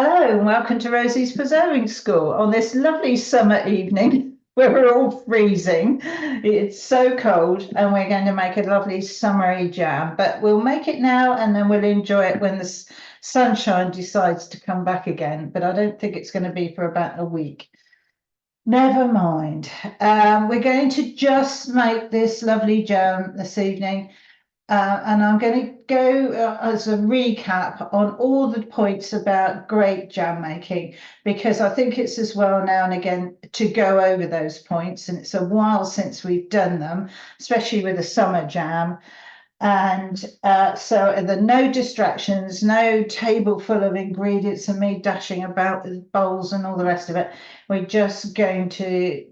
Hello and welcome to Rosie's Preserving School on this lovely summer evening where we're all freezing. It's so cold and we're going to make a lovely summery jam, but we'll make it now and then we'll enjoy it when the sunshine decides to come back again. But I don't think it's going to be for about a week. Never mind. We're going to just make this lovely jam this evening. And I'm going to go as a recap on all the points about great jam making, because I think it's as well now and again to go over those points. And it's a while since we've done them, especially with a summer jam. And so the no distractions, no table full of ingredients and me dashing about with bowls and all the rest of it. We're just going to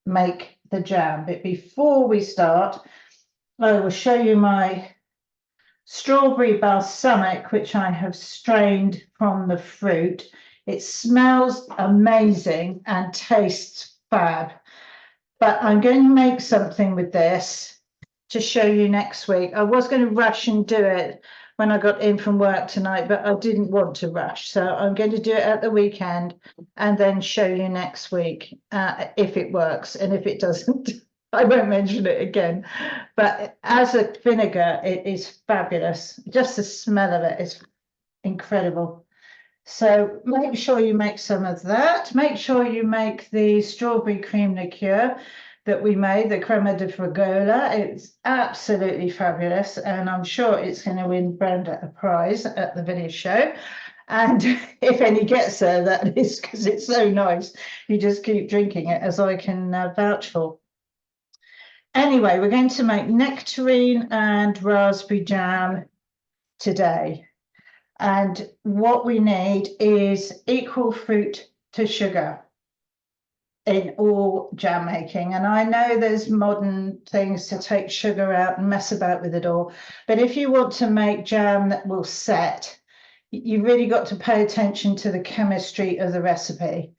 make the jam. But before we start, I will show you my strawberry balsamic, which I have strained from the fruit. It smells amazing and tastes fab. But I'm going to make something with this to show you next week. I was going to rush and do it when I got in from work tonight, but I didn't want to rush. So I'm going to do it at the weekend and then show you next week if it works. And if it doesn't, I won't mention it again. But as a vinegar, it is fabulous. Just the smell of it is incredible. So make sure you make some of that. Make sure you make the strawberry cream liqueur that we made, the crema de fragola. It's absolutely fabulous. And I'm sure it's going to win Brenda a prize at the video show. And if any gets there, that is because it's so nice. You just keep drinking it, as I can vouch for. Anyway, we're going to make nectarine and raspberry jam today. And what we need is equal fruit to sugar in all jam making. And I know there's modern things to take sugar out and mess about with it all. But if you want to make jam that will set, you really got to pay attention to the chemistry of the recipe.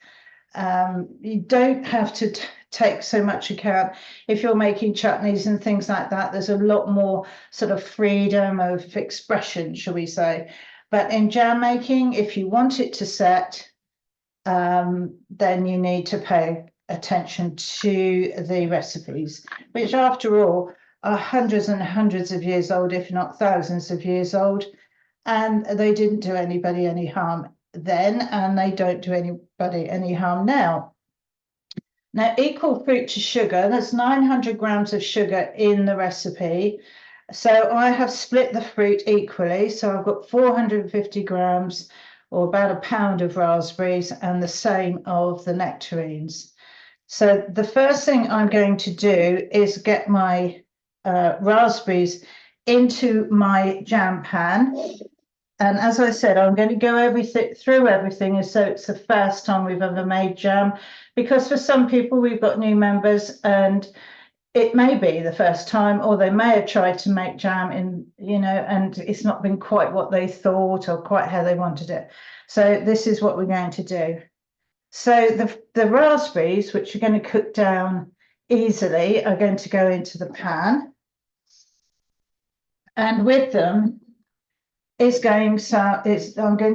You don't have to take so much account. If you're making chutneys and things like that, there's a lot more sort of freedom of expression, shall we say. But in jam making, if you want it to set, then you need to pay attention to the recipes, which after all are hundreds and hundreds of years old, if not thousands of years old. And they didn't do anybody any harm then, and they don't do anybody any harm now. Now, equal fruit to sugar, there's 900 grams of sugar in the recipe. So I have split the fruit equally. So I've got 450 grams or about a pound of raspberries and the same of the nectarines. So the first thing I'm going to do is get my raspberries into my jam pan. And as I said, I'm going to go through everything as though it's the first time we've ever made jam, because for some people we've got new members and it may be the first time, or they may have tried to make jam and it's not been quite what they thought or quite how they wanted it. So this is what we're going to do. So the raspberries, which are going to cook down easily, are going to go into the pan. And with them, I'm going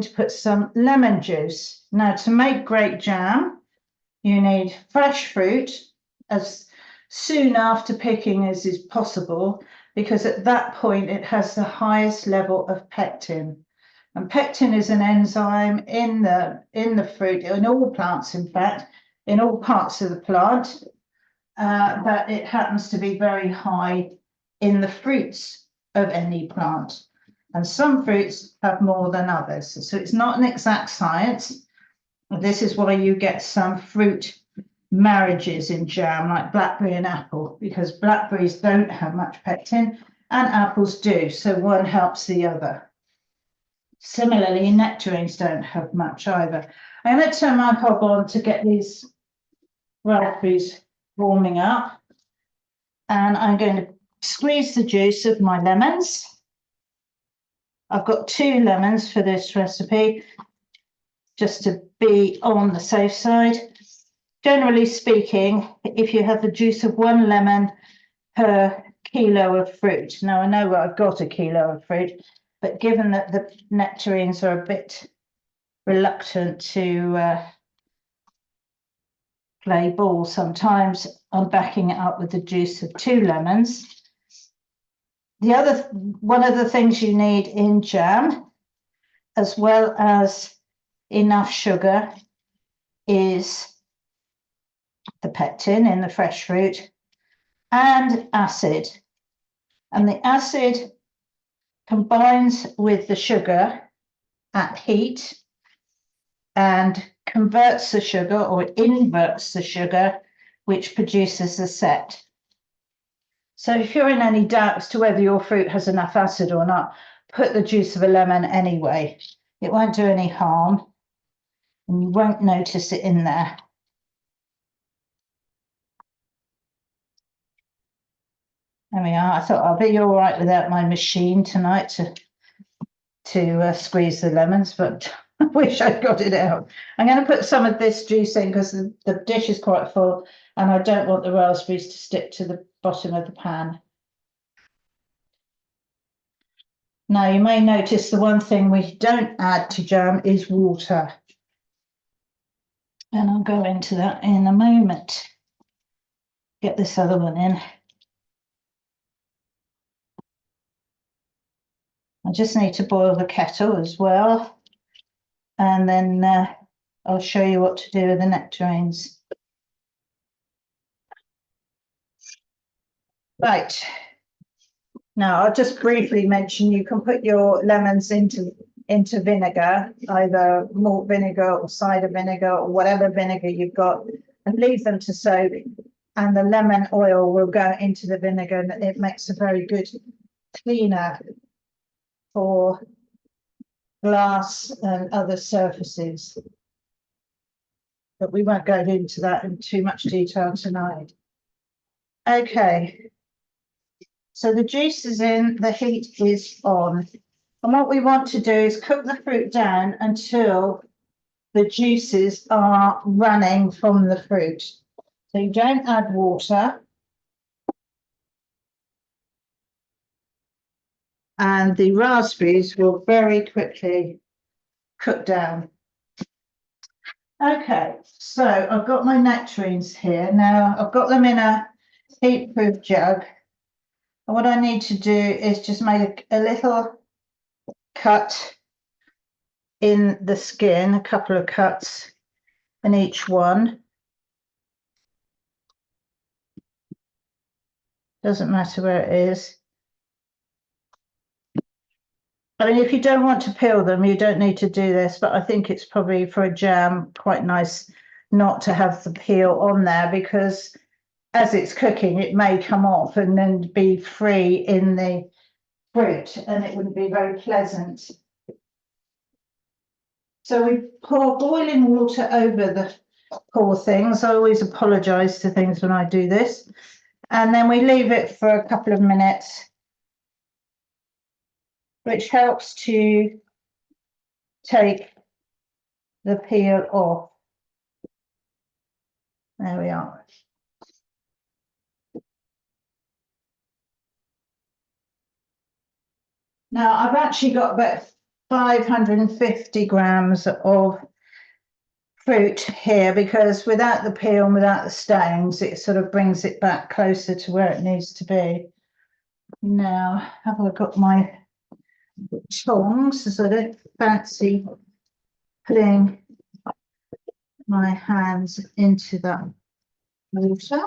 to put some lemon juice. Now, to make great jam, you need fresh fruit as soon after picking as is possible, because at that point it has the highest level of pectin. And pectin is an enzyme in the fruit, in all plants, in fact, in all parts of the plant, but it happens to be very high in the fruits of any plant. And some fruits have more than others. So it's not an exact science. This is why you get some fruit marriages in jam, like blackberry and apple, because blackberries don't have much pectin and apples do. So one helps the other. Similarly, nectarines don't have much either. I'm going to turn my hob on to get these raspberries warming up. And I'm going to squeeze the juice of my lemons. I've got 2 lemons for this recipe, just to be on the safe side. Generally speaking, if you have the juice of 1 lemon per kilo of fruit. Now, I know I've got a kilo of fruit, but given that the nectarines are a bit reluctant to play ball. Sometimes I'm backing it up with the juice of 2 lemons. One of the things you need in jam, as well as enough sugar, is the pectin in the fresh fruit and acid. And the acid combines with the sugar at heat and converts the sugar or inverts the sugar, which produces the set. So if you're in any doubt as to whether your fruit has enough acid or not, put the juice of a lemon anyway. It won't do any harm and you won't notice it in there. There we are. I thought I'll be all right without my machine tonight to squeeze the lemons, but I wish I'd got it out. I'm going to put some of this juice in because the dish is quite full and I don't want the raspberries to stick to the bottom of the pan. Now you may notice the one thing we don't add to jam is water. And I'll go into that in a moment. Get this other one in. I just need to boil the kettle as well. And then I'll show you what to do with the nectarines. Right. Now, I'll just briefly mention you can put your lemons into vinegar, either malt vinegar or cider vinegar or whatever vinegar you've got, and leave them to soak. And the lemon oil will go into the vinegar and it makes a very good cleaner for glass and other surfaces. But we won't go into that in too much detail tonight. Okay. So the juice is in, the heat is on. And what we want to do is cook the fruit down until the juices are running from the fruit. So you don't add water. And the raspberries will very quickly cook down. Okay, so I've got my nectarines here. Now I've got them in a heat-proof jug. And what I need to do is just make a little cut in the skin, a couple of cuts in each one. Doesn't matter where it is. I mean, if you don't want to peel them, you don't need to do this, but I think it's probably for a jam quite nice not to have the peel on there because as it's cooking, it may come off and then be free in the fruit and it wouldn't be very pleasant. So we pour boiling water over the poor things. I always apologise to things when I do this. And then we leave it for a couple of minutes, which helps to take the peel off. There we are. Now I've actually got about 550 grams of fruit here because without the peel and without the stones, it sort of brings it back closer to where it needs to be. Now, have I got my tongs, so I don't fancy putting my hands into that water.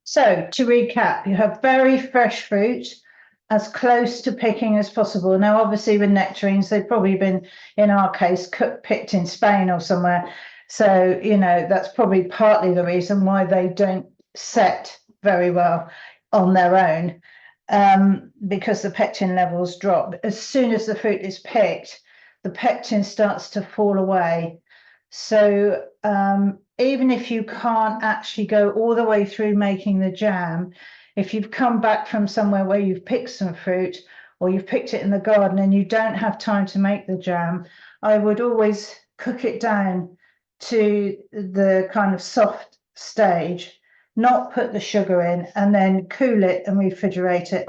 So to recap, you have very fresh fruit, as close to picking as possible. Now, obviously with nectarines, they've probably been, in our case, picked in Spain or somewhere. So, you know, that's probably partly the reason why they don't set very well on their own, because the pectin levels drop. As soon as the fruit is picked, the pectin starts to fall away. So even if you can't actually go all the way through making the jam, if you've come back from somewhere where you've picked some fruit or you've picked it in the garden and you don't have time to make the jam, I would always cook it down to the kind of soft stage, not put the sugar in, and then cool it and refrigerate it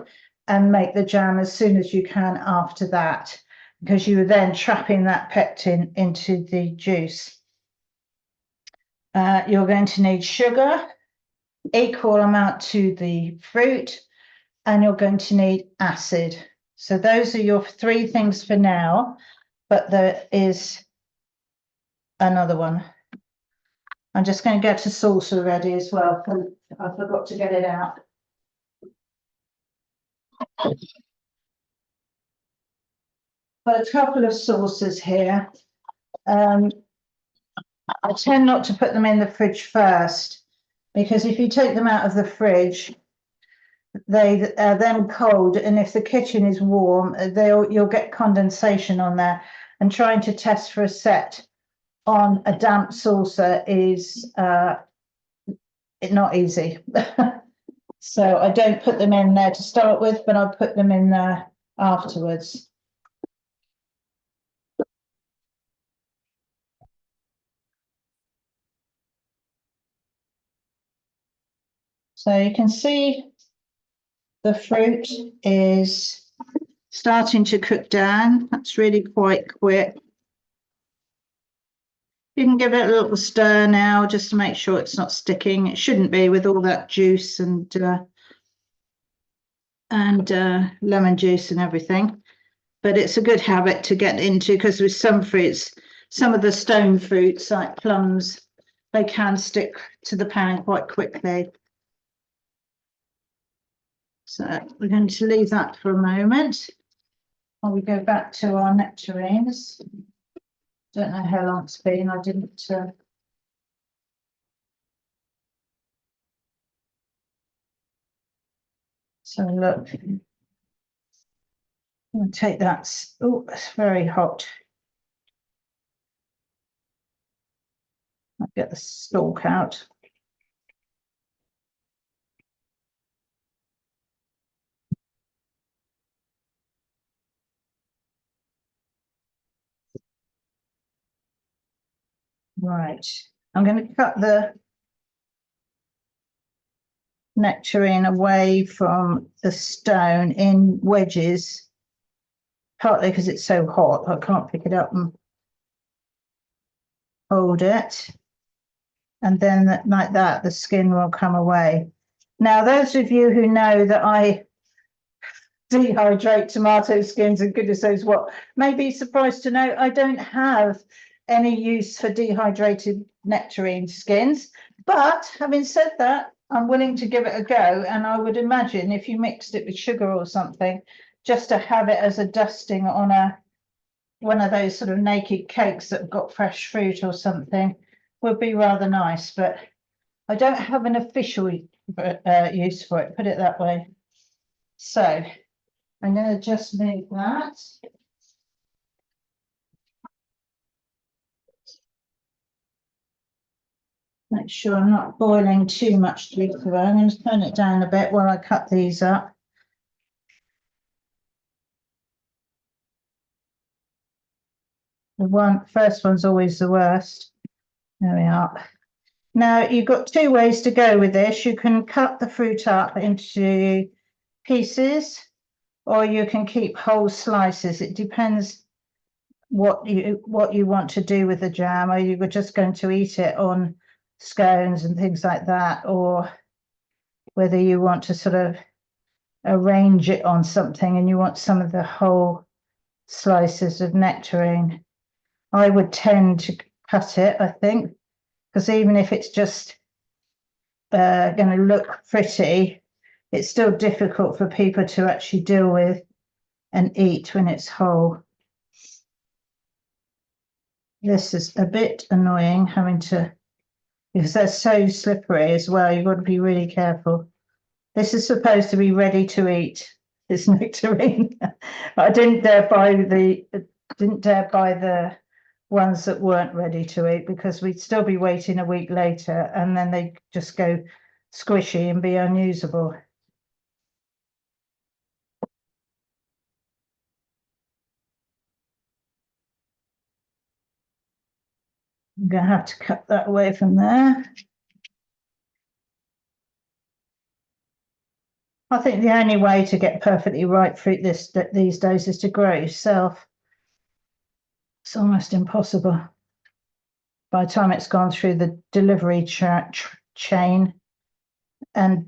and make the jam as soon as you can after that, because you are then trapping that pectin into the juice. You're going to need sugar, equal amount to the fruit, and you're going to need acid. So those are your three things for now, but there is another one. I'm just going to get a saucer ready as well, because I forgot to get it out. Got a couple of saucers here. I tend not to put them in the fridge first, because if you take them out of the fridge, they are then cold, and if the kitchen is warm, you'll get condensation on there. And trying to test for a set on a damp saucer is not easy. So I don't put them in there to start with, but I put them in there afterwards. So you can see the fruit is starting to cook down. That's really quite quick. You can give it a little stir now just to make sure it's not sticking. It shouldn't be with all that juice and lemon juice and everything. But it's a good habit to get into, because with some fruits, some of the stone fruits like plums, they can stick to the pan quite quickly. So we're going to leave that for a moment while we go back to our nectarines. Don't know how long it's been. I didn't. So look, I'm going to take that. Oh, it's very hot. I'll get the stalk out. Right, I'm going to cut the nectarine away from the stone in wedges, partly because it's so hot I can't pick it up and hold it, and then like that the skin will come away. Now those of you who know that I dehydrate tomato skins, and goodness knows what, may be surprised to know I don't have any use for dehydrated nectarine skins. But having said that, I'm willing to give it a go, and I would imagine if you mixed it with sugar or something, just to have it as a dusting on one of those sort of naked cakes that have got fresh fruit or something, would be rather nice. But I don't have an official use for it, put it that way. So I'm going to just move that. Make sure I'm not boiling too much deeper. I'm going to turn it down a bit while I cut these up. The first one's always the worst. There we are. Now you've got two ways to go with this. You can cut the fruit up into pieces, or you can keep whole slices. It depends what you want to do with the jam. Are you just going to eat it on scones and things like that, or whether you want to sort of arrange it on something and you want some of the whole slices of nectarine. I would tend to cut it, I think, because even if it's just going to look pretty, it's still difficult for people to actually deal with and eat when it's whole. This is a bit annoying having to, because they're so slippery as well. You've got to be really careful. This is supposed to be ready to eat, this nectarine. I didn't dare buy the ones that weren't ready to eat, because we'd still be waiting a week later and then they just go squishy and be unusable. I'm going to have to cut that away from there. I think the only way to get perfectly ripe fruit these days is to grow it yourself. It's almost impossible. By the time it's gone through the delivery chain and,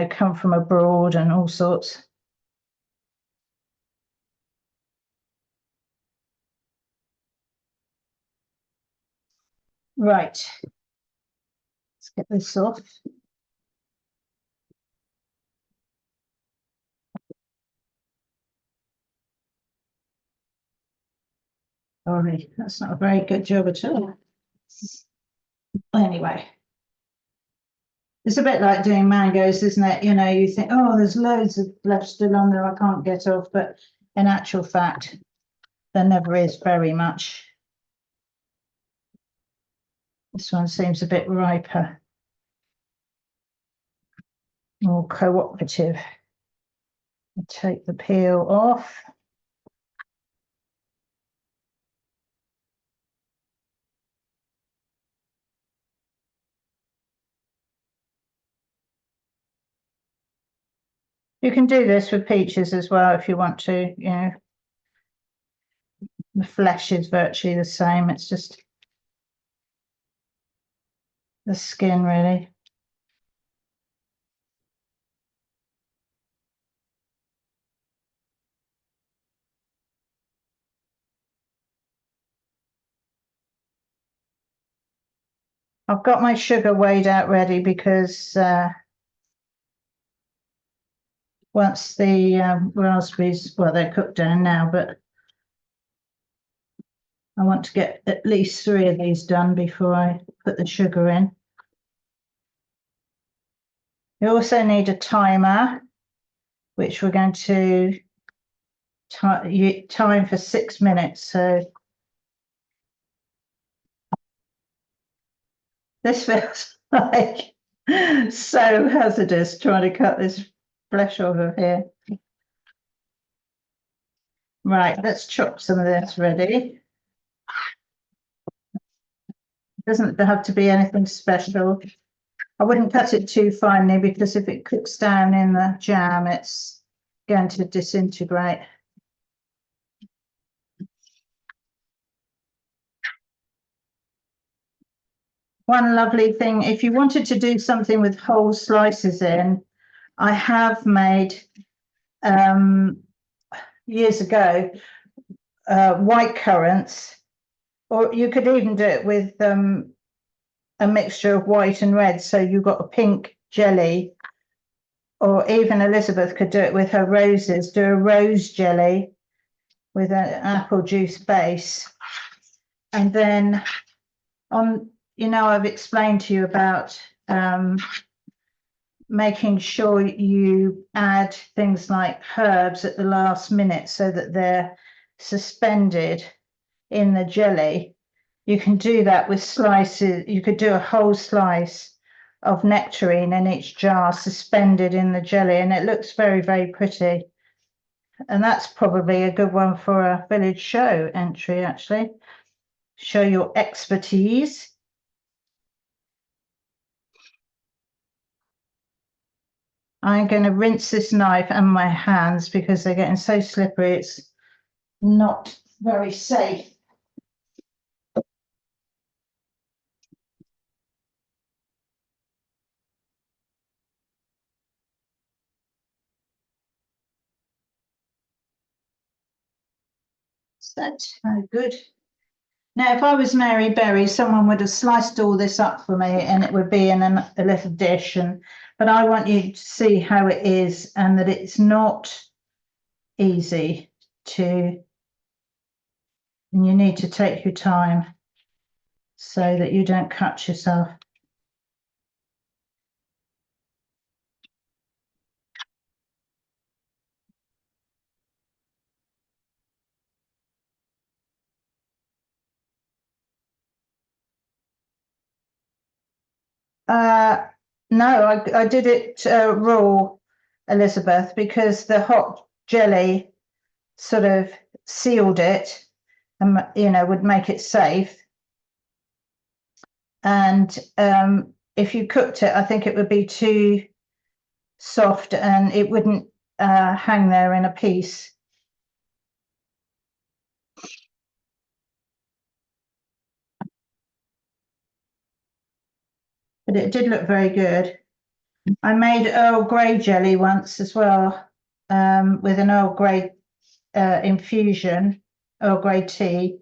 come from abroad and all sorts. Right. Let's get this off. Sorry, that's not a very good job at all. Anyway, it's a bit like doing mangoes, isn't it? You think, oh, there's loads of left still on there I can't get off, but in actual fact, there never is very much. This one seems a bit riper, more cooperative. I'll take the peel off. You can do this with peaches as well if you want to, the flesh is virtually the same. It's just the skin, really. I've got my sugar weighed out ready because once the raspberries, well, they're cooked down now, but I want to get at least 3 of these done before I put the sugar in. You also need a timer, which we're going to time for 6 minutes. So this feels like so hazardous trying to cut this flesh off of here. Right, let's chop some of this ready. It doesn't have to be anything special. I wouldn't cut it too finely because if it cooks down in the jam, it's going to disintegrate. One lovely thing, if you wanted to do something with whole slices in, I have made years ago white currants, or you could even do it with a mixture of white and red, so you've got a pink jelly, or even Elizabeth could do it with her roses, do a rose jelly with an apple juice base. And then I've explained to you about making sure you add things like herbs at the last minute so that they're suspended in the jelly. You can do that with slices. You could do a whole slice of nectarine in each jar suspended in the jelly, and it looks very, very pretty. And that's probably a good one for a village show entry, actually. Show your expertise. I'm going to rinse this knife and my hands because they're getting so slippery, it's not very safe. That's good. Now, if I was Mary Berry, someone would have sliced all this up for me and it would be in a little dish. But I want you to see how it is and that it's not easy to, and you need to take your time so that you don't cut yourself. No, I did it raw, Elizabeth, because the hot jelly sort of sealed it and, would make it safe. And if you cooked it, I think it would be too soft and it wouldn't hang there in a piece. But it did look very good. I made Earl Grey jelly once as well, with an Earl Grey infusion, Earl Grey tea,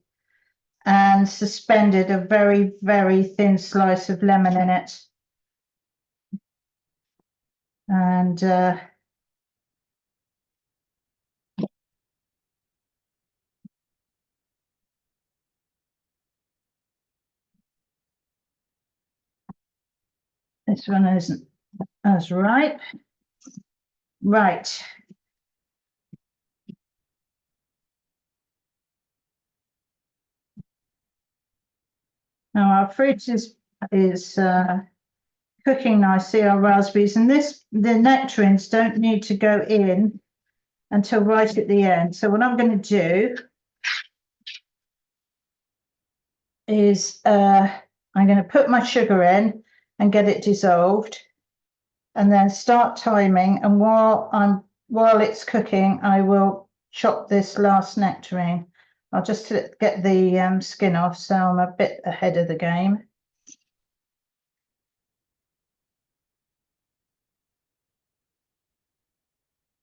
and suspended a very, very thin slice of lemon in it. And this one isn't as ripe. Right. Now our fruit is cooking nicely, our raspberries, and the nectarines don't need to go in until right at the end. So what I'm going to do is I'm going to put my sugar in and get it dissolved, and then start timing. And while it's cooking, I will chop this last nectarine. I'll just get the skin off, so I'm a bit ahead of the game.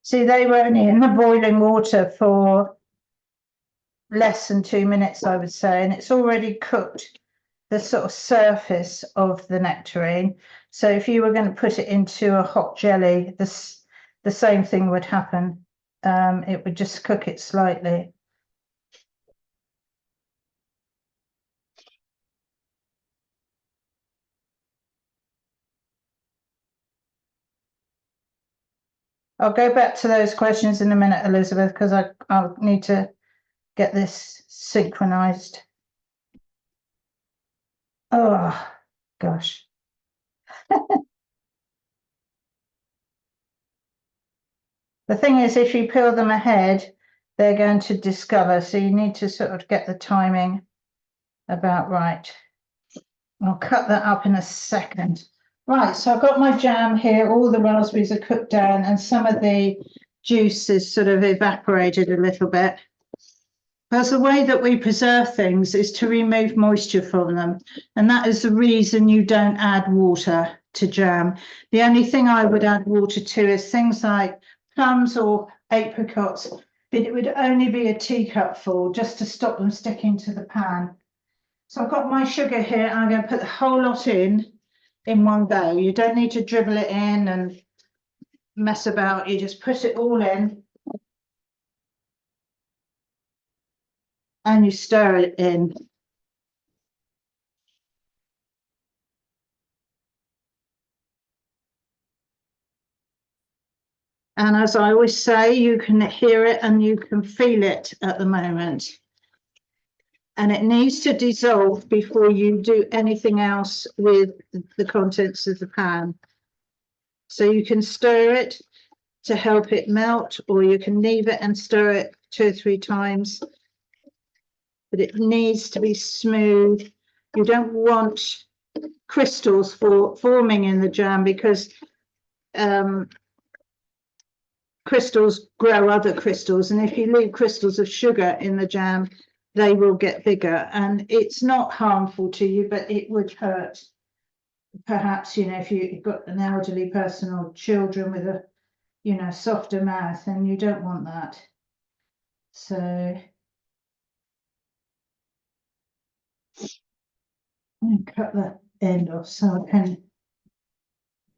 See, they were only in the boiling water for less than 2 minutes, I would say, and it's already cooked the sort of surface of the nectarine. So if you were going to put it into a hot jelly, the same thing would happen. It would just cook it slightly. I'll go back to those questions in a minute, Elizabeth, because I'll need to get this synchronized. Oh, gosh. The thing is, if you peel them ahead, they're going to discolor. So you need to sort of get the timing about right. I'll cut that up in a second. Right, so I've got my jam here. All the raspberries are cooked down and some of the juice is sort of evaporated a little bit. Because the way that we preserve things is to remove moisture from them. And that is the reason you don't add water to jam. The only thing I would add water to is things like plums or apricots, but it would only be a teacup full just to stop them sticking to the pan. So I've got my sugar here. I'm going to put the whole lot in one go. You don't need to dribble it in and mess about. You just put it all in and you stir it in. And as I always say, you can hear it and you can feel it at the moment. And it needs to dissolve before you do anything else with the contents of the pan. So you can stir it to help it melt, or you can leave it and stir it 2 or 3 times. But it needs to be smooth. You don't want crystals forming in the jam, because crystals grow other crystals, and if you leave crystals of sugar in the jam, they will get bigger. And it's not harmful to you, but it would hurt. Perhaps, you know, if you've got an elderly person or children with a, you know, softer mouth, and you don't want that. So I'm going to cut that end off so I can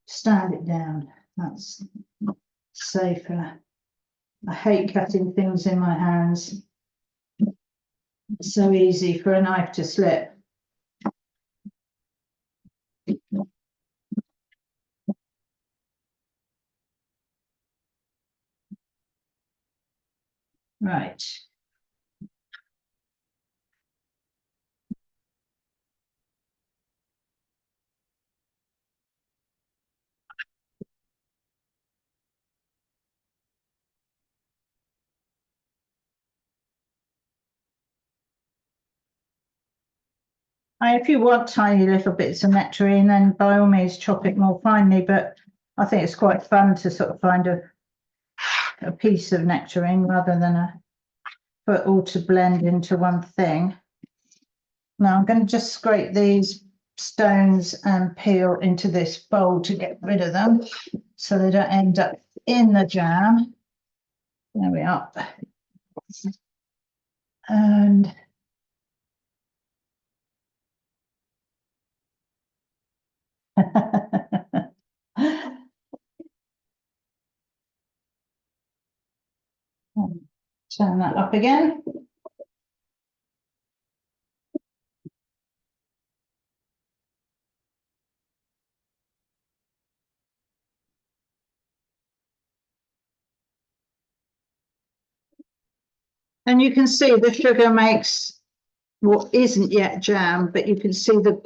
stand it down. That's safer. I hate cutting things in my hands. It's so easy for a knife to slip. Right. If you want tiny little bits of nectarine, then by all means chop it more finely, but I think it's quite fun to sort of find a piece of nectarine rather than for it all to blend into one thing. Now I'm going to just scrape these stones and peel into this bowl to get rid of them so they don't end up in the jam. There we are. And turn that up again. And you can see the sugar makes what isn't yet jam, but you can see the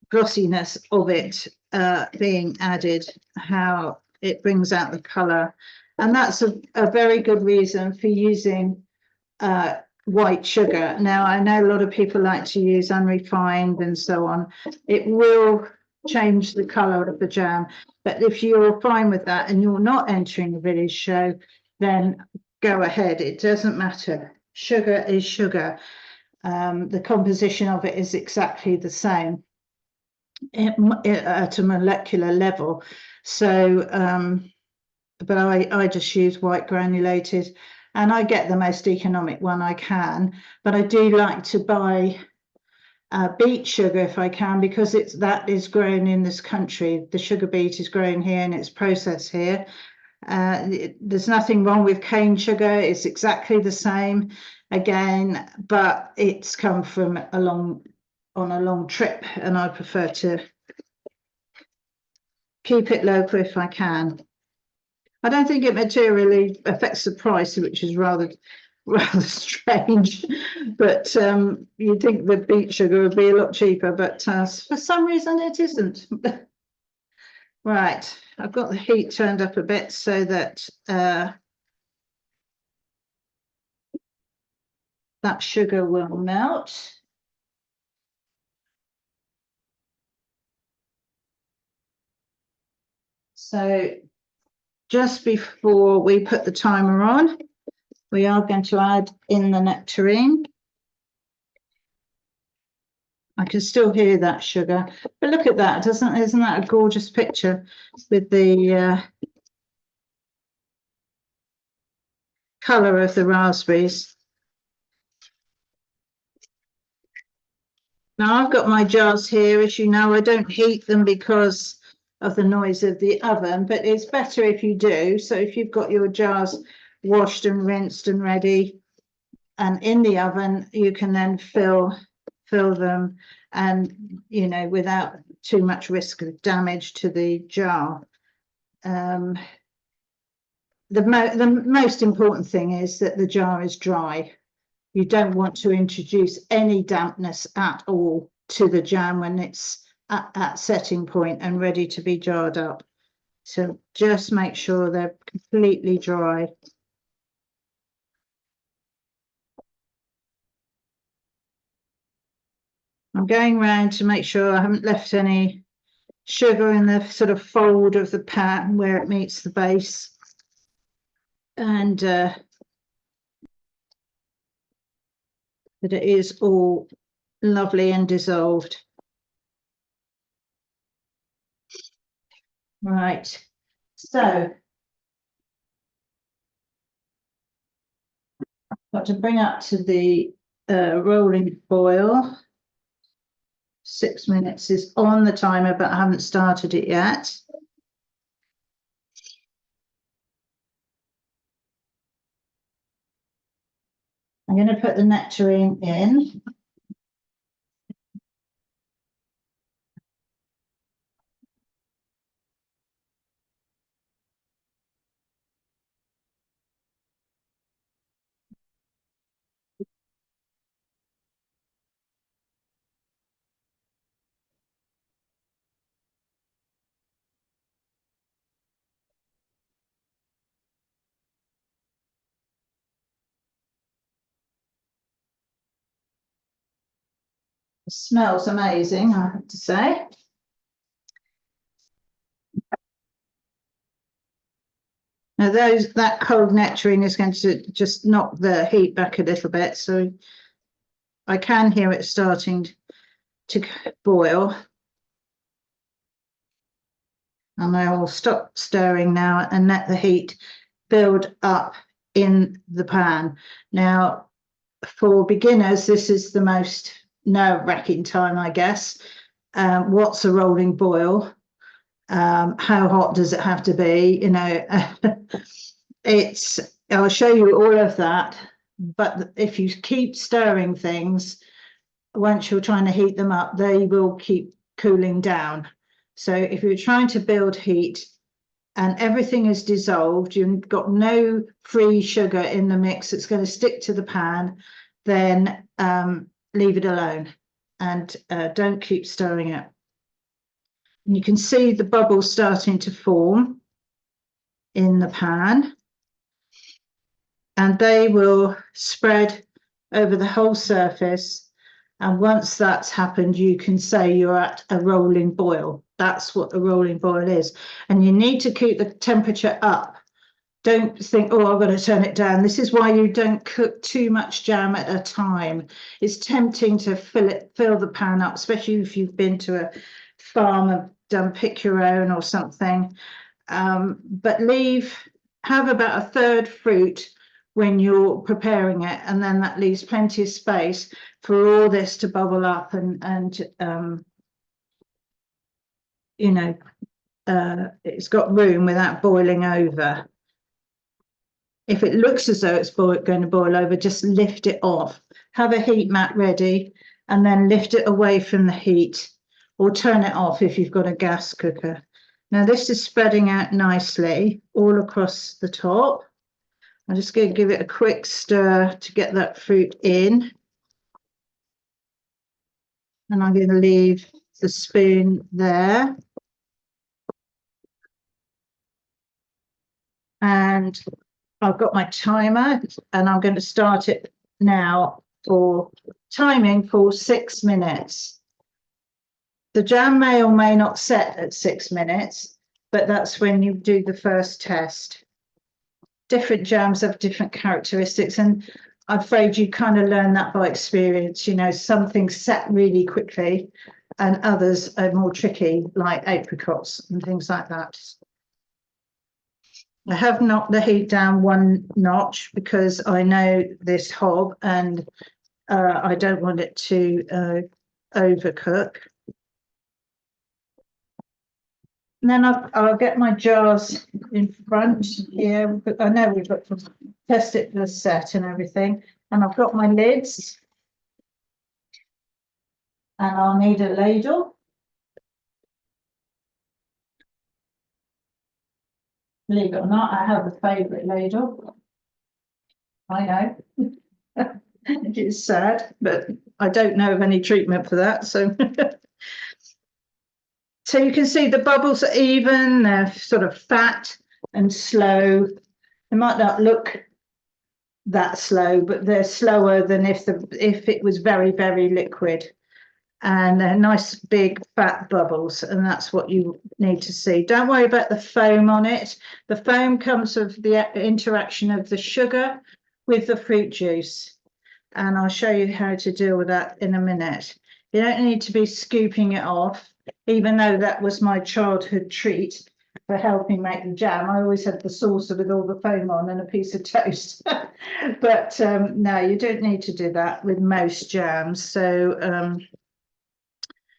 glossiness of it being added, how it brings out the colour. And that's a very good reason for using white sugar. Now, I know a lot of people like to use unrefined and so on. It will change the colour of the jam. But if you're fine with that and you're not entering a village show, then go ahead. It doesn't matter. Sugar is sugar. The composition of it is exactly the same at a molecular level. So, but I just use white granulated, and I get the most economic one I can. But I do like to buy beet sugar if I can, because that is grown in this country. The sugar beet is grown here and it's processed here. There's nothing wrong with cane sugar. It's exactly the same again, but it's come from on a long trip, and I prefer to keep it local if I can. I don't think it materially affects the price, which is rather strange. But you'd think the beet sugar would be a lot cheaper, but for some reason it isn't. Right, I've got the heat turned up a bit so that that sugar will melt. So just before we put the timer on, we are going to add in the nectarine. I can still hear that sugar, but look at that! Isn't that a gorgeous picture with the colour of the raspberries? Now I've got my jars here. As you know, I don't heat them because of the noise of the oven, but it's better if you do. So if you've got your jars washed and rinsed and ready and in the oven, you can then fill them, and without too much risk of damage to the jar. The most important thing is that the jar is dry. You don't want to introduce any dampness at all to the jam when it's at setting point and ready to be jarred up. So just make sure they're completely dry. I'm going around to make sure I haven't left any sugar in the sort of fold of the pan where it meets the base. And that it is all lovely and dissolved. Right, so I've got to bring up to the rolling boil. 6 minutes is on the timer, but I haven't started it yet. I'm going to put the nectarine in. It smells amazing, I have to say. Now that cold nectarine is going to just knock the heat back a little bit, so I can hear it starting to boil. And I will stop stirring now and let the heat build up in the pan. Now, for beginners, this is the most nerve-wracking time, I guess. What's a rolling boil? How hot does it have to be? You know, I'll show you all of that. But if you keep stirring things, once you're trying to heat them up, they will keep cooling down. So if you're trying to build heat and everything is dissolved, you've got no free sugar in the mix that's going to stick to the pan, then leave it alone and don't keep stirring it. And you can see the bubbles starting to form in the pan, and they will spread over the whole surface. And once that's happened, you can say you're at a rolling boil. That's what a rolling boil is. And you need to keep the temperature up. Don't think, oh, I've got to turn it down. This is why you don't cook too much jam at a time. It's tempting to fill the pan up, especially if you've been to a farm and done pick your own or something. But have about a third fruit when you're preparing it, and then that leaves plenty of space for all this to bubble up and you know, it's got room without boiling over. If it looks as though it's going to boil over, just lift it off. Have a heat mat ready and then lift it away from the heat, or turn it off if you've got a gas cooker. Now this is spreading out nicely all across the top. I'm just going to give it a quick stir to get that fruit in. And I'm going to leave the spoon there. And I've got my timer, and I'm going to start it now for timing for 6 minutes. The jam may or may not set at 6 minutes, but that's when you do the first test. Different jams have different characteristics, and I'm afraid you kind of learn that by experience. You know, some things set really quickly and others are more tricky, like apricots and things like that. I have knocked the heat down 1 notch because I know this hob, and I don't want it to overcook. And then I'll get my jars in front here. I know we've got to test it for the set and everything. And I've got my lids. And I'll need a ladle. Believe it or not, I have a favourite ladle. I know. It's sad, but I don't know of any treatment for that. So so you can see the bubbles are even, they're sort of fat and slow. They might not look that slow, but they're slower than if it was very, very liquid. And they're nice big fat bubbles, and that's what you need to see. Don't worry about the foam on it. The foam comes of the interaction of the sugar with the fruit juice, and I'll show you how to deal with that in a minute. You don't need to be scooping it off, even though that was my childhood treat for helping make the jam. I always had the saucer with all the foam on and a piece of toast. But no, you don't need to do that with most jams. So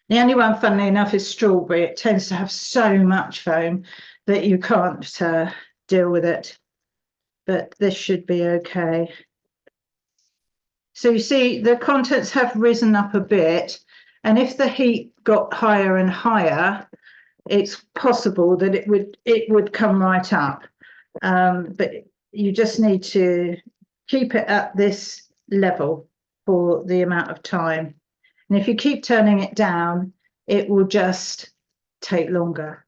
the only one, funnily enough, is strawberry. It tends to have so much foam that you can't deal with it. But this should be okay. So you see the contents have risen up a bit. And if the heat got higher and higher, it's possible that it would come right up. But you just need to keep it at this level for the amount of time. And if you keep turning it down, it will just take longer.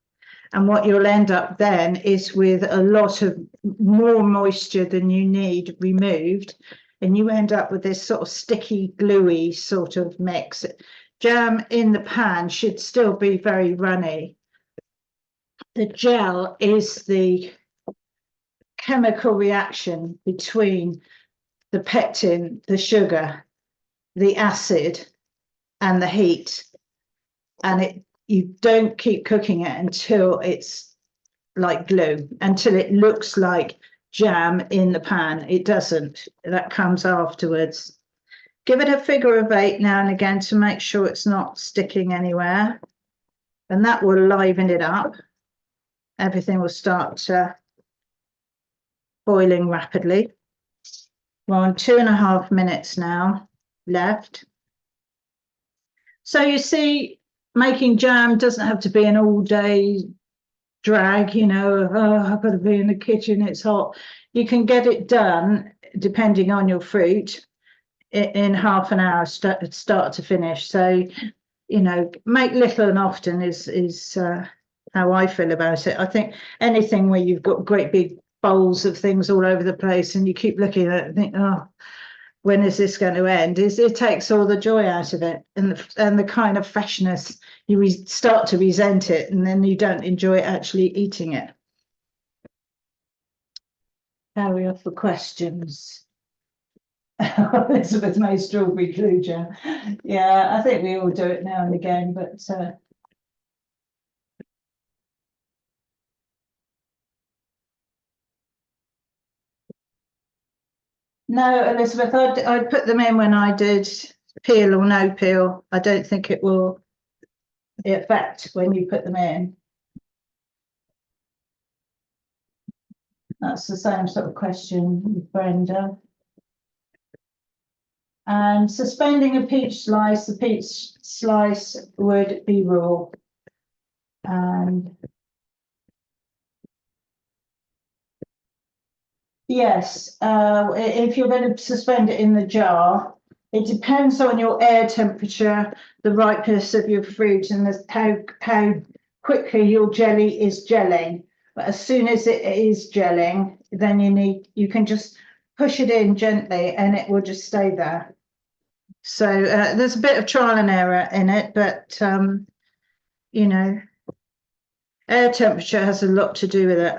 And what you'll end up then is with a lot of more moisture than you need removed. And you end up with this sort of sticky, gluey sort of mix. Jam in the pan should still be very runny. The gel is the chemical reaction between the pectin, the sugar, the acid, and the heat. And you don't keep cooking it until it's like glue, until it looks like jam in the pan. It doesn't. That comes afterwards. Give it a figure of 8 now and again to make sure it's not sticking anywhere. And that will liven it up. Everything will start boiling rapidly. We're on 2.5 minutes now left. So you see, making jam doesn't have to be an all-day drag, you know, oh, I've got to be in the kitchen, it's hot. You can get it done, depending on your fruit, in half an hour, start to finish. So, you know, make little and often is how I feel about it. I think anything where you've got great big bowls of things all over the place and you keep looking at it and think, oh, when is this going to end? It takes all the joy out of it, and the kind of freshness. You start to resent it, and then you don't enjoy actually eating it. Carry off the questions. Elizabeth made strawberry glue jam. Yeah, I think we all do it now and again, but no, Elizabeth, I'd put them in when I did peel or no peel. I don't think it will affect when you put them in. That's the same sort of question with Brenda. And suspending a peach slice, the peach slice would be raw. And yes, if you're going to suspend it in the jar, it depends on your air temperature, the ripeness of your fruit, and how quickly your jelly is gelling. But as soon as it is gelling, then you can just push it in gently and it will just stay there. So there's a bit of trial and error in it, but you know, air temperature has a lot to do with it.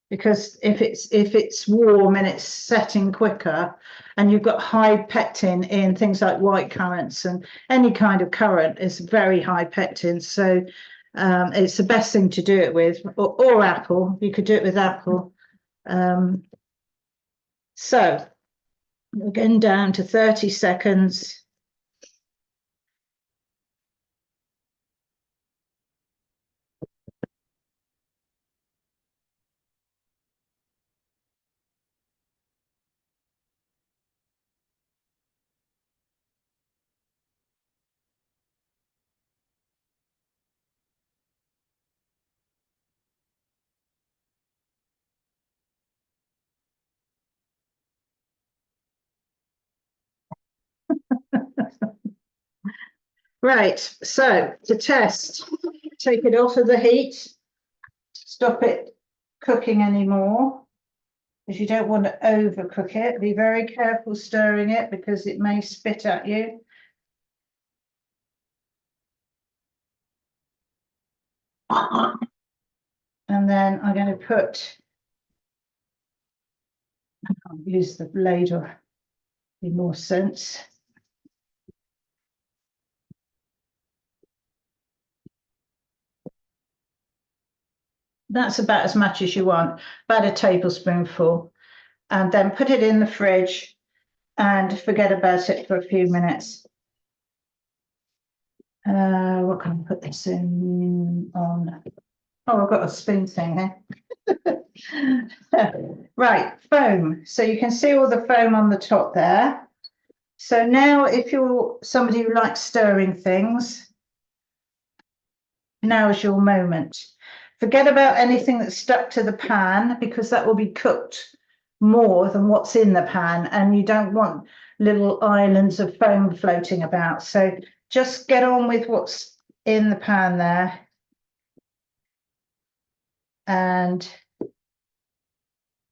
Because if it's warm and it's setting quicker, and you've got high pectin in things like white currants, and any kind of currant is very high pectin, so it's the best thing to do it with, or apple. You could do it with apple. So we're getting down to 30 seconds. Right, so to test, take it off of the heat, stop it cooking anymore, because you don't want to overcook it. Be very careful stirring it because it may spit at you. And then I'm going to I'll use the blade or be more sense. That's about as much as you want, about a tablespoonful. And then put it in the fridge and forget about it for a few minutes. What can I put this in on? Oh, I've got a spoon thing here. Right, foam. So you can see all the foam on the top there. So now if you're somebody who likes stirring things, now is your moment. Forget about anything that's stuck to the pan, because that will be cooked more than what's in the pan, and you don't want little islands of foam floating about. So just get on with what's in the pan there. And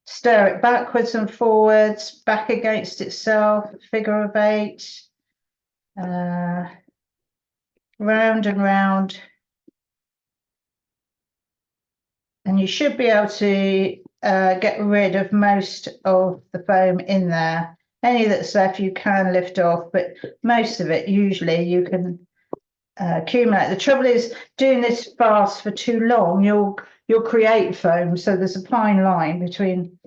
stir it backwards and forwards, back against itself, figure of 8, round and round. And you should be able to get rid of most of the foam in there. Any that's left you can lift off, but most of it usually you can accumulate. The trouble is doing this fast for too long, you'll create foam. So there's a fine line between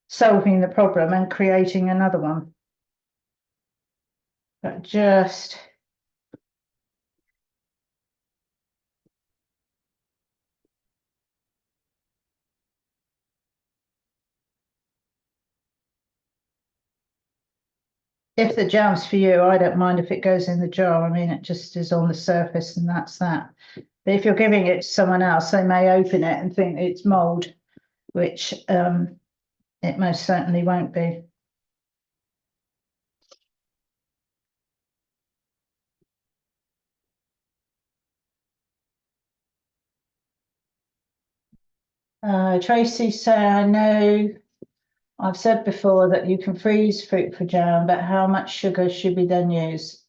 solving the problem and creating another one. But just if the jam's for you, I don't mind if it goes in the jar. I mean, it just is on the surface and that's that. But if you're giving it to someone else, they may open it and think it's mold, which it most certainly won't be. Tracy said, I know I've said before that you can freeze fruit for jam, but how much sugar should we then use?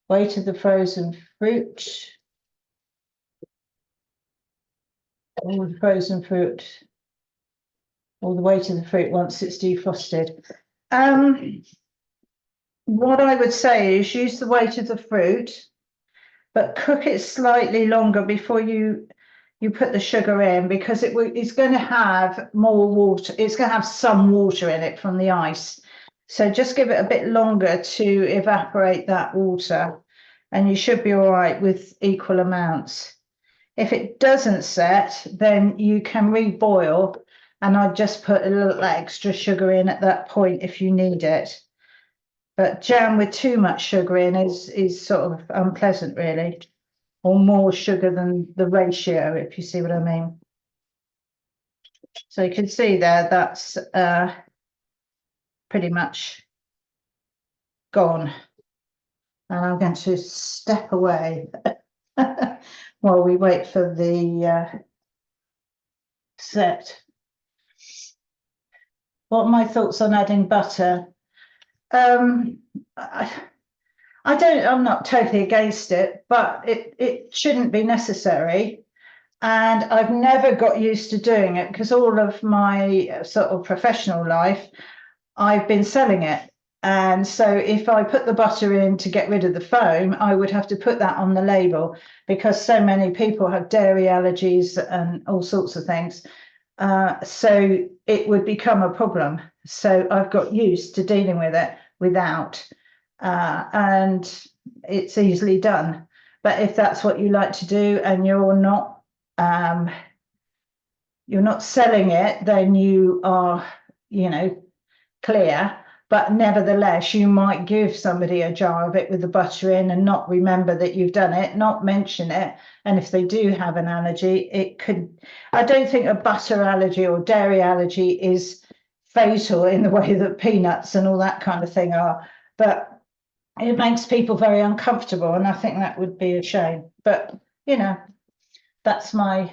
Weight of the frozen fruit. All the frozen fruit. Or the weight of the fruit once it's defrosted. What I would say is use the weight of the fruit, but cook it slightly longer before you put the sugar in, because it's going to have more water. It's going to have some water in it from the ice. So just give it a bit longer to evaporate that water and you should be all right with equal amounts. If it doesn't set, then you can reboil, and I'd just put a little extra sugar in at that point if you need it. But jam with too much sugar in is sort of unpleasant, really, or more sugar than the ratio, if you see what I mean. So you can see there, that's pretty much gone. And I'm going to step away while we wait for the set. What are my thoughts on adding butter? I'm not totally against it, but it shouldn't be necessary. And I've never got used to doing it because all of my sort of professional life, I've been selling it. And so if I put the butter in to get rid of the foam, I would have to put that on the label, because so many people have dairy allergies and all sorts of things. So it would become a problem. So I've got used to dealing with it without, and it's easily done. But if that's what you like to do and you're not selling it, then you are, clear. But nevertheless, you might give somebody a jar of it with the butter in and not remember that you've done it, not mention it. And if they do have an allergy, it could, I don't think a butter allergy or dairy allergy is fatal in the way that peanuts and all that kind of thing are. But it makes people very uncomfortable. And I think that would be a shame. But, that's my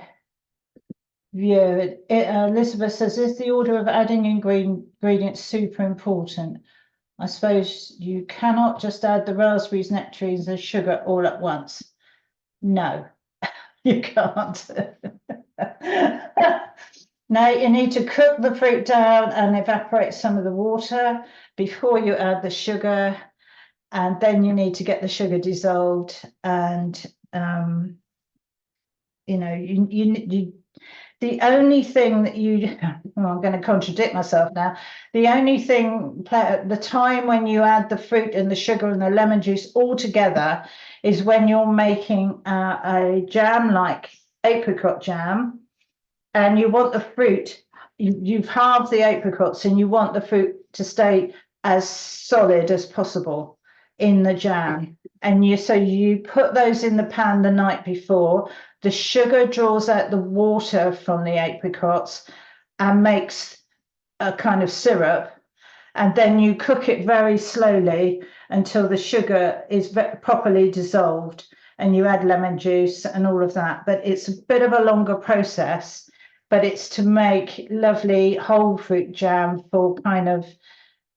view. Elizabeth says, is the order of adding ingredients super important? I suppose you cannot just add the raspberries, nectarines, and sugar all at once. No, you can't. No, you need to cook the fruit down and evaporate some of the water before you add the sugar, and then you need to get the sugar dissolved. And the only thing that I'm going to contradict myself now. The only thing, the time when you add the fruit and the sugar and the lemon juice all together is when you're making a jam like apricot jam, and you want the fruit, you've halved the apricots and you want the fruit to stay as solid as possible in the jam. And so you put those in the pan the night before. The sugar draws out the water from the apricots and makes a kind of syrup. And then you cook it very slowly until the sugar is properly dissolved, and you add lemon juice and all of that. But it's a bit of a longer process, but it's to make lovely whole fruit jam for kind of,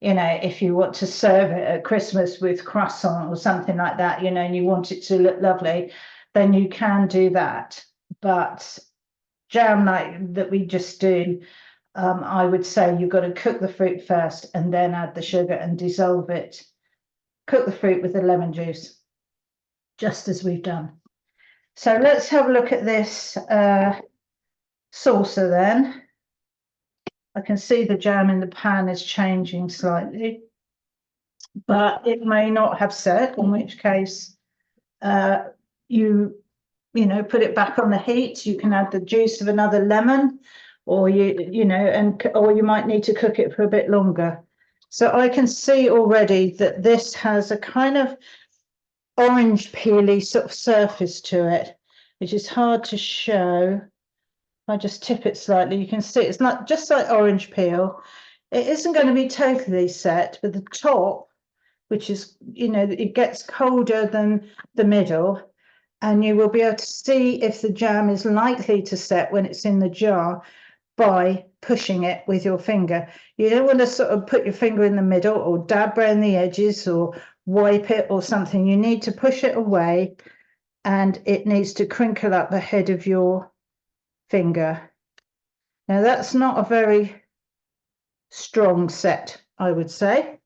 if you want to serve it at Christmas with croissant or something like that, and you want it to look lovely, then you can do that. But jam like that we just do, I would say you've got to cook the fruit first and then add the sugar and dissolve it. Cook the fruit with the lemon juice, just as we've done. So let's have a look at this saucer then. I can see the jam in the pan is changing slightly, but it may not have set, in which case you put it back on the heat. You can add the juice of another lemon, or or you might need to cook it for a bit longer. So I can see already that this has a kind of orange peely sort of surface to it, which is hard to show. I just tip it slightly. You can see it's not just like orange peel. It isn't going to be totally set, but the top, which is, it gets colder than the middle, and you will be able to see if the jam is likely to set when it's in the jar by pushing it with your finger. You don't want to sort of put your finger in the middle or dab around the edges or wipe it or something. You need to push it away, and it needs to crinkle up the head of your finger. Now that's not a very strong set, I would say.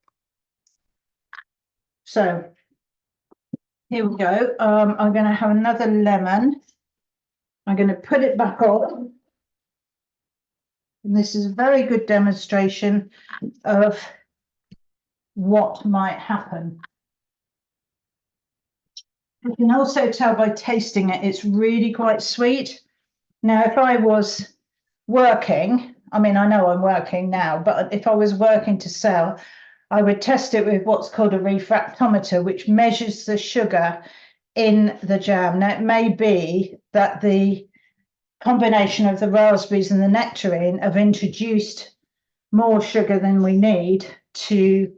So here we go. I'm going to have another lemon. I'm going to put it back on. And this is a very good demonstration of what might happen. You can also tell by tasting it, it's really quite sweet. Now, if I was working, I mean, I know I'm working now, but if I was working to sell, I would test it with what's called a refractometer, which measures the sugar in the jam. Now, it may be that the combination of the raspberries and the nectarine have introduced more sugar than we need to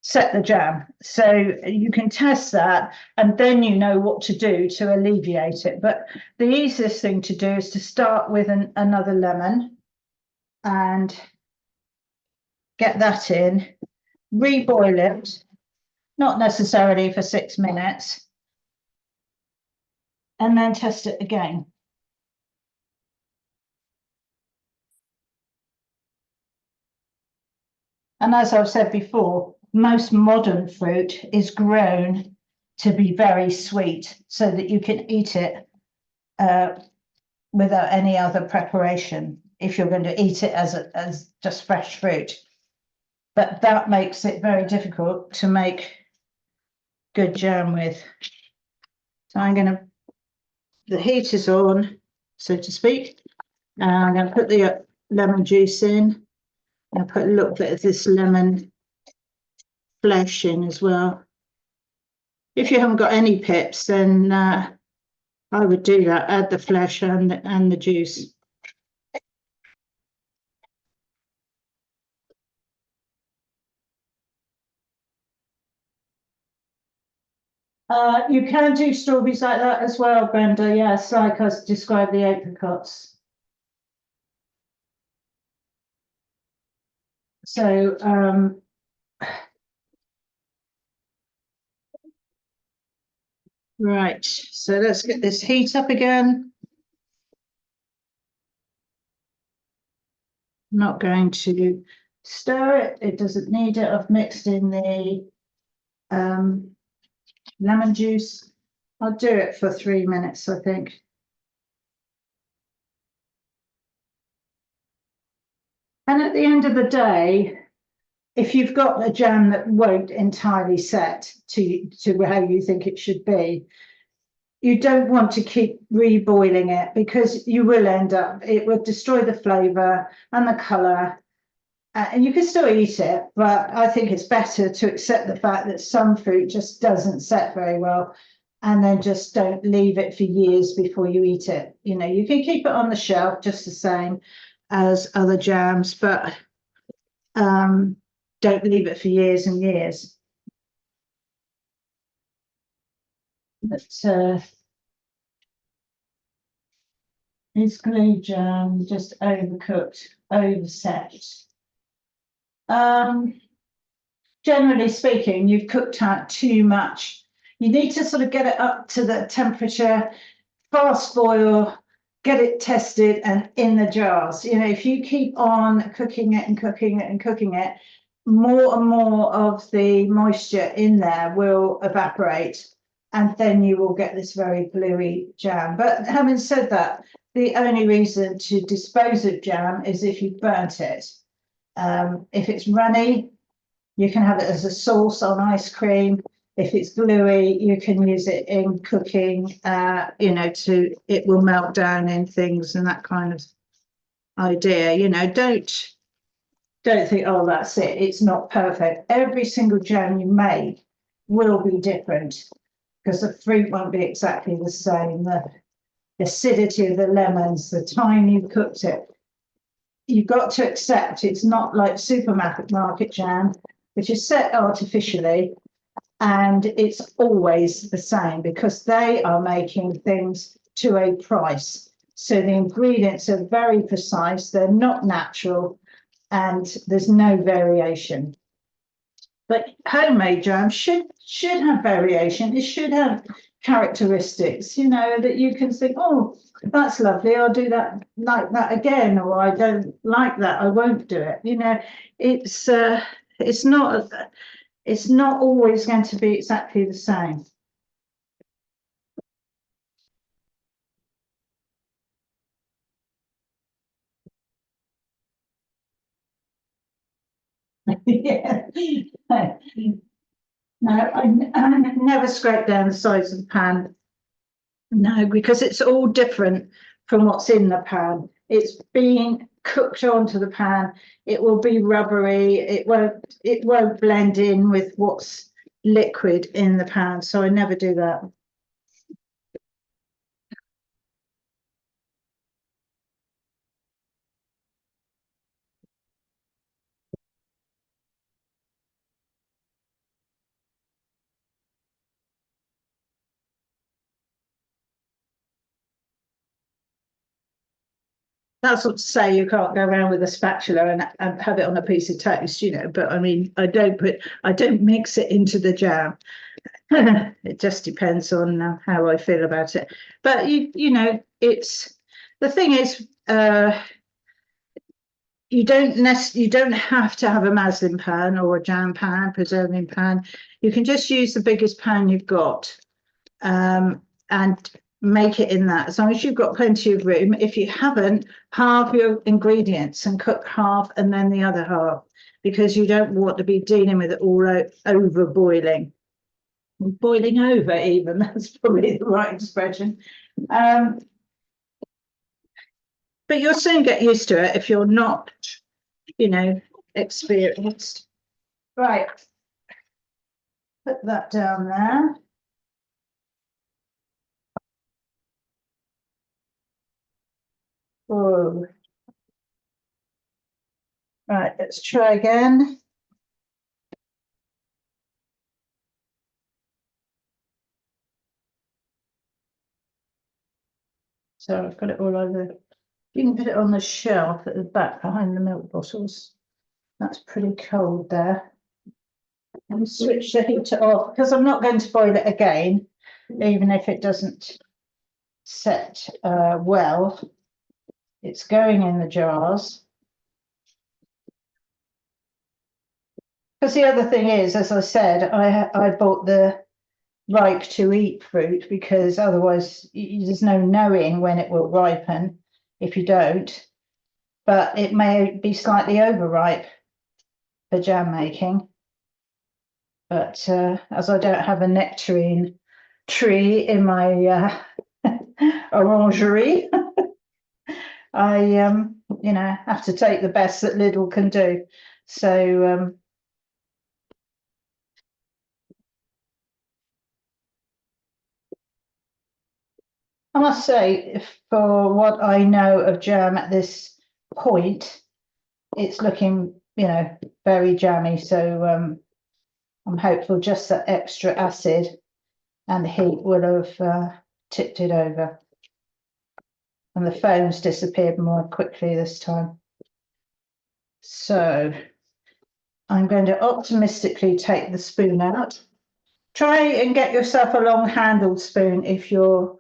set the jam. So you can test that, and then you know what to do to alleviate it. But the easiest thing to do is to start with another lemon and get that in, reboil it, not necessarily for 6 minutes, and then test it again. And as I've said before, most modern fruit is grown to be very sweet so that you can eat it without any other preparation if you're going to eat it as just fresh fruit. But that makes it very difficult to make good jam with. So the heat is on, so to speak, and I'm going to put the lemon juice in. I'll put a little bit of this lemon flesh in as well. If you haven't got any pips, then I would do that, add the flesh and the juice. You can do strawberries like that as well, Brenda. Yes, like I described the apricots. So right, so let's get this heat up again. I'm not going to stir it, it doesn't need it. I've mixed in the lemon juice. I'll do it for 3 minutes, I think. And at the end of the day, if you've got a jam that won't entirely set to how you think it should be, you don't want to keep reboiling it, because you will end up, it will destroy the flavour and the colour. And you can still eat it, but I think it's better to accept the fact that some fruit just doesn't set very well, and then just don't leave it for years before you eat it. You can keep it on the shelf just the same as other jams, but don't leave it for years and years. But is glue jam just overcooked, overset? Generally speaking, you've cooked out too much. You need to sort of get it up to the temperature, fast boil, get it tested and in the jars. You know, if you keep on cooking it and cooking it and cooking it, more and more of the moisture in there will evaporate, and then you will get this very gluey jam. But having said that, the only reason to dispose of jam is if you burnt it. If it's runny, you can have it as a sauce on ice cream. If it's gluey, you can use it in cooking, you know, it will melt down in things and that kind of idea. You know, don't think, oh, that's it. It's not perfect. Every single jam you make will be different because the fruit won't be exactly the same. The acidity of the lemons, the time you cooked it. You've got to accept it's not like supermarket jam, which is set artificially, and it's always the same because they are making things to a price. So the ingredients are very precise, they're not natural, and there's no variation. But homemade jam should have variation. It should have characteristics, you know, that you can think, oh, that's lovely, I'll do that like that again, or I don't like that, I won't do it. You know, it's not always going to be exactly the same. Yeah. No, I never scrape down the sides of the pan. No, because it's all different from what's in the pan. It's being cooked onto the pan. It will be rubbery. It won't blend in with what's liquid in the pan. So I never do that. That's not to say you can't go around with a spatula and have it on a piece of toast, you know, but I mean, I don't mix it into the jam. It just depends on how I feel about it. But you know, the thing is, you don't have to have a muslin pan or a jam pan, preserving pan. You can just use the biggest pan you've got, and make it in that, as long as you've got plenty of room. If you haven't, halve your ingredients and cook half and then the other half, because you don't want to be dealing with it all over boiling over even. That's probably the right expression. But you'll soon get used to it if you're not, you know, experienced. Right, put that down there. Oh, right, let's try again. So I've got it all over. You can put it on the shelf at the back behind the milk bottles. That's pretty cold there. And switch the heater off because I'm not going to boil it again, even if it doesn't set well. It's going in the jars. Because the other thing is, as I said, I bought the ripe to eat fruit because otherwise there's no knowing when it will ripen if you don't. But it may be slightly overripe for jam making. But as I don't have a nectarine tree in my orangery, I you know, have to take the best that Lidl can do. So I must say, for what I know of jam at this point, it's looking, you know, very jammy. So I'm hopeful just that extra acid and heat would have tipped it over. And the foam's disappeared more quickly this time. So I'm going to optimistically take the spoon out. Try and get yourself a long handled spoon if you're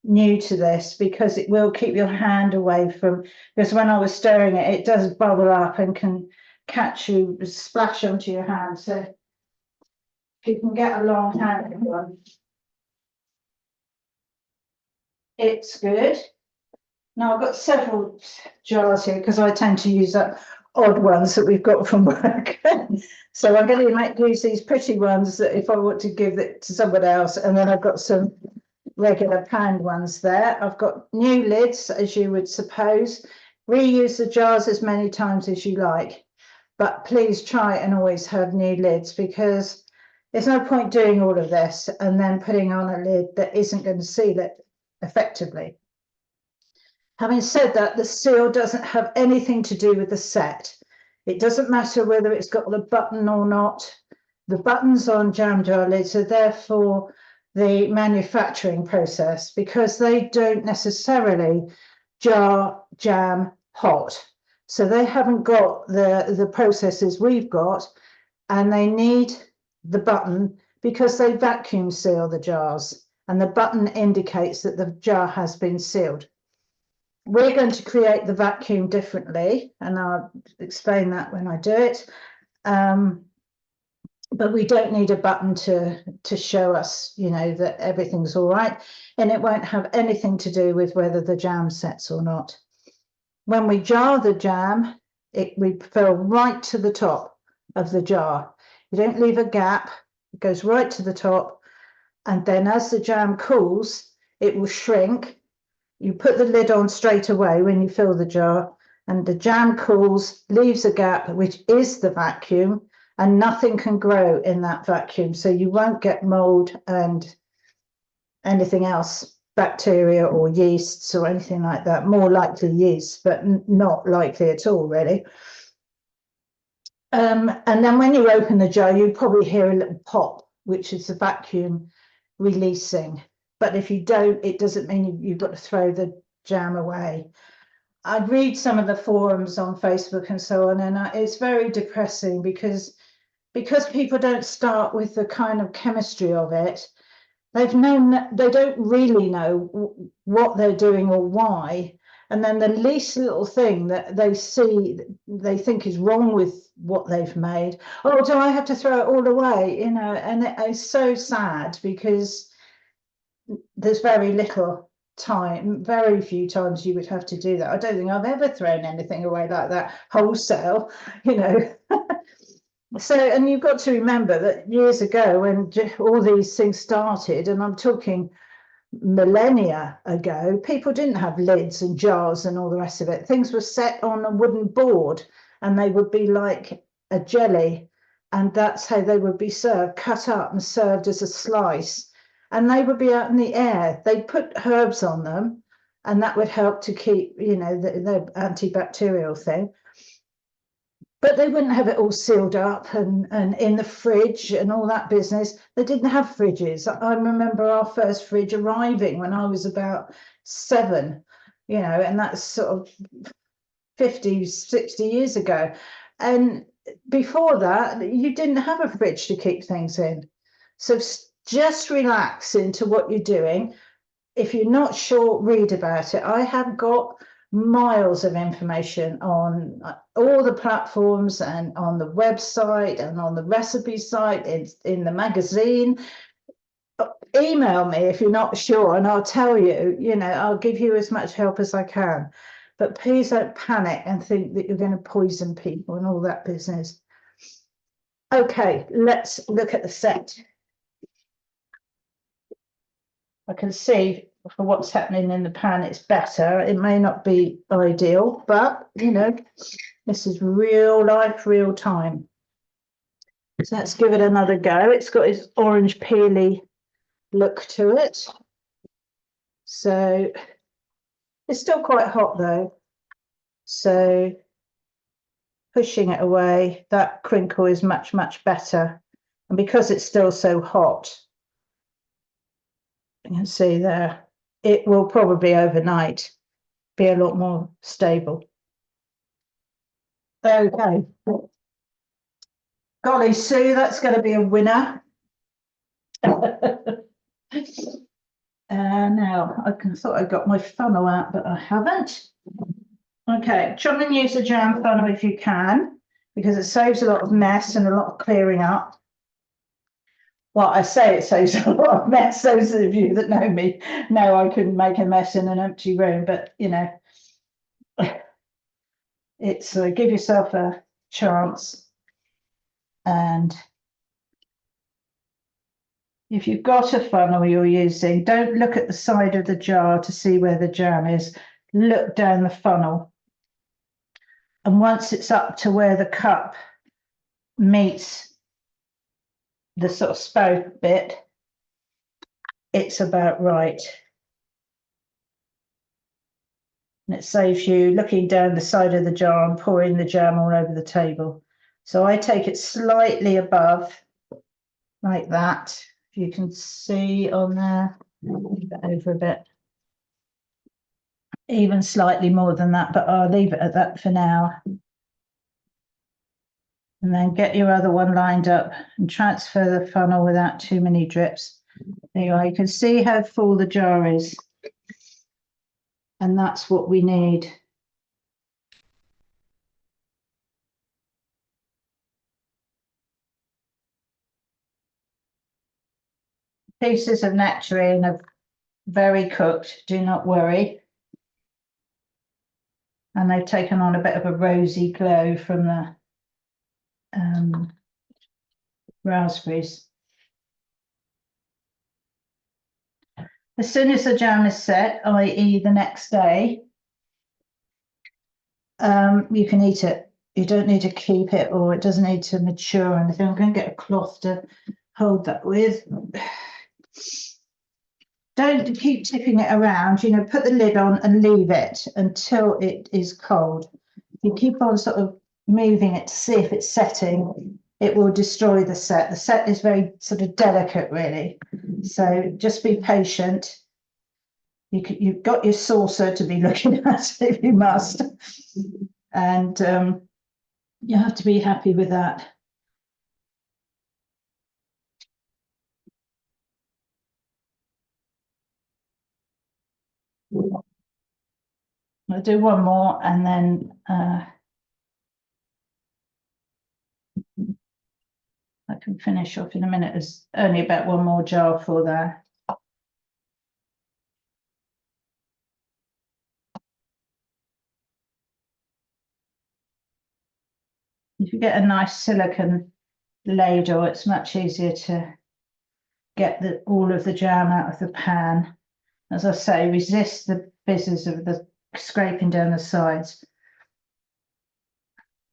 new to this, because it will keep your hand away from, because when I was stirring it, it does bubble up and can catch you, splash onto your hand. So if you can get a long handled one, it's good. Now I've got several jars here because I tend to use up odd ones that we've got from work. So I'm going to use these pretty ones that if I want to give it to someone else, and then I've got some regular pound ones there. I've got new lids, as you would suppose. Reuse the jars as many times as you like, but please try and always have new lids, because there's no point doing all of this and then putting on a lid that isn't going to seal it effectively. Having said that, the seal doesn't have anything to do with the set. It doesn't matter whether it's got the button or not. The buttons on jam jar lids are there for the manufacturing process, because they don't necessarily jar jam hot. So they haven't got the processes we've got, and they need the button because they vacuum seal the jars, and the button indicates that the jar has been sealed. We're going to create the vacuum differently, and I'll explain that when I do it. But we don't need a button to show us, you know, that everything's all right, and it won't have anything to do with whether the jam sets or not. When we jar the jam, we fill right to the top of the jar. You don't leave a gap, it goes right to the top, and then as the jam cools, it will shrink. You put the lid on straight away when you fill the jar, and the jam cools, leaves a gap, which is the vacuum, and nothing can grow in that vacuum. So you won't get mold and anything else, bacteria or yeasts or anything like that. More likely yeast, but not likely at all, really. And then when you open the jar, you probably hear a little pop, which is the vacuum releasing. But if you don't, it doesn't mean you've got to throw the jam away. I read some of the forums on Facebook and so on, and it's very depressing because people don't start with the kind of chemistry of it. They don't really know what they're doing or why. And then the least little thing that they see, they think is wrong with what they've made. Oh, do I have to throw it all away? You know, and it's so sad because there's very little time, very few times you would have to do that. I don't think I've ever thrown anything away like that wholesale, you know. So, and you've got to remember that years ago when all these things started, and I'm talking millennia ago, people didn't have lids and jars and all the rest of it. Things were set on a wooden board and they would be like a jelly, and that's how they would be served, cut up and served as a slice. And they would be out in the air. They'd put herbs on them, and that would help to keep, you know, the antibacterial thing. But they wouldn't have it all sealed up and in the fridge and all that business. They didn't have fridges. I remember our first fridge arriving when I was about 7, you know, and that's sort of 50, 60 years ago. And before that, you didn't have a fridge to keep things in. So just relax into what you're doing. If you're not sure, read about it. I have got miles of information on all the platforms and on the website and on the recipe site, in the magazine. Email me if you're not sure and I'll tell you, you know, I'll give you as much help as I can. But please don't panic and think that you're going to poison people and all that business. Okay, let's look at the set. I can see for what's happening in the pan, it's better. It may not be ideal, but you know, this is real life, real time. So let's give it another go. It's got its orange peely look to it. So it's still quite hot though. So pushing it away, that crinkle is much, much better. And because it's still so hot, you can see there, it will probably overnight be a lot more stable. Okay. Golly, Sue, that's going to be a winner. Now, thought I got my funnel out, but I haven't. Okay, try and use the jam funnel if you can, because it saves a lot of mess and a lot of clearing up. Well, I say it saves a lot of mess. Those of you that know me know I couldn't make a mess in an empty room, but you know, it's give yourself a chance. And if you've got a funnel you're using, don't look at the side of the jar to see where the jam is. Look down the funnel. And once it's up to where the cup meets the sort of spout bit, it's about right. And it saves you looking down the side of the jar and pouring the jam all over the table. So I take it slightly above, like that. If you can see on there, leave it over a bit. Even slightly more than that, but I'll leave it at that for now. And then get your other one lined up and transfer the funnel without too many drips. There you are. You can see how full the jar is. And that's what we need. Pieces of nectarine are very cooked, do not worry. And they've taken on a bit of a rosy glow from the raspberries. As soon as the jam is set, i.e. the next day, you can eat it. You don't need to keep it, or it doesn't need to mature or anything. I'm going to get a cloth to hold that with. Don't keep tipping it around, you know, put the lid on and leave it until it is cold. If you keep on sort of moving it to see if it's setting, it will destroy the set. The set is very sort of delicate, really. So just be patient. You've got your saucer to be looking at if you must. And you have to be happy with that. I'll do one more and then I can finish off in a minute. There's only about one more jar for there. If you get a nice silicone ladle, it's much easier to get all of the jam out of the pan. As I say, resist the business of the scraping down the sides.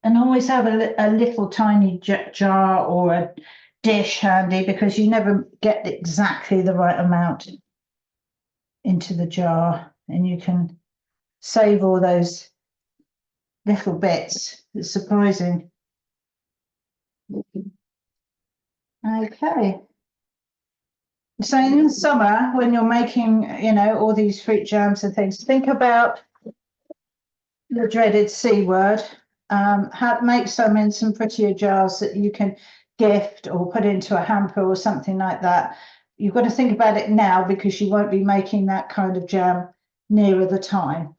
And always have a little tiny jar or a dish handy, because you never get exactly the right amount into the jar, and you can save all those little bits. It's surprising. Okay. So in the summer, when you're making, you know, all these fruit jams and things, think about the dreaded C word. Make some in some prettier jars that you can gift or put into a hamper or something like that. You've got to think about it now, because you won't be making that kind of jam nearer the time.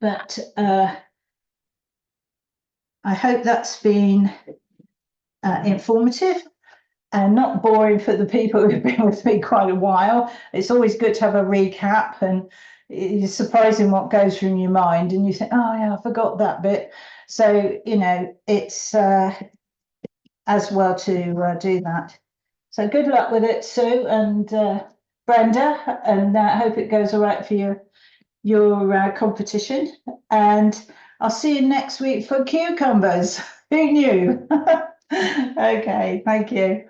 But I hope that's been informative and not boring for the people who've been with me quite a while. It's always good to have a recap, and it's surprising what goes through your mind, and you think, oh yeah, I forgot that bit. So, you know, it's as well to do that. So good luck with it, Sue and Brenda, and I hope it goes all right for your competition. And I'll see you next week for cucumbers. Who knew? Okay, thank you.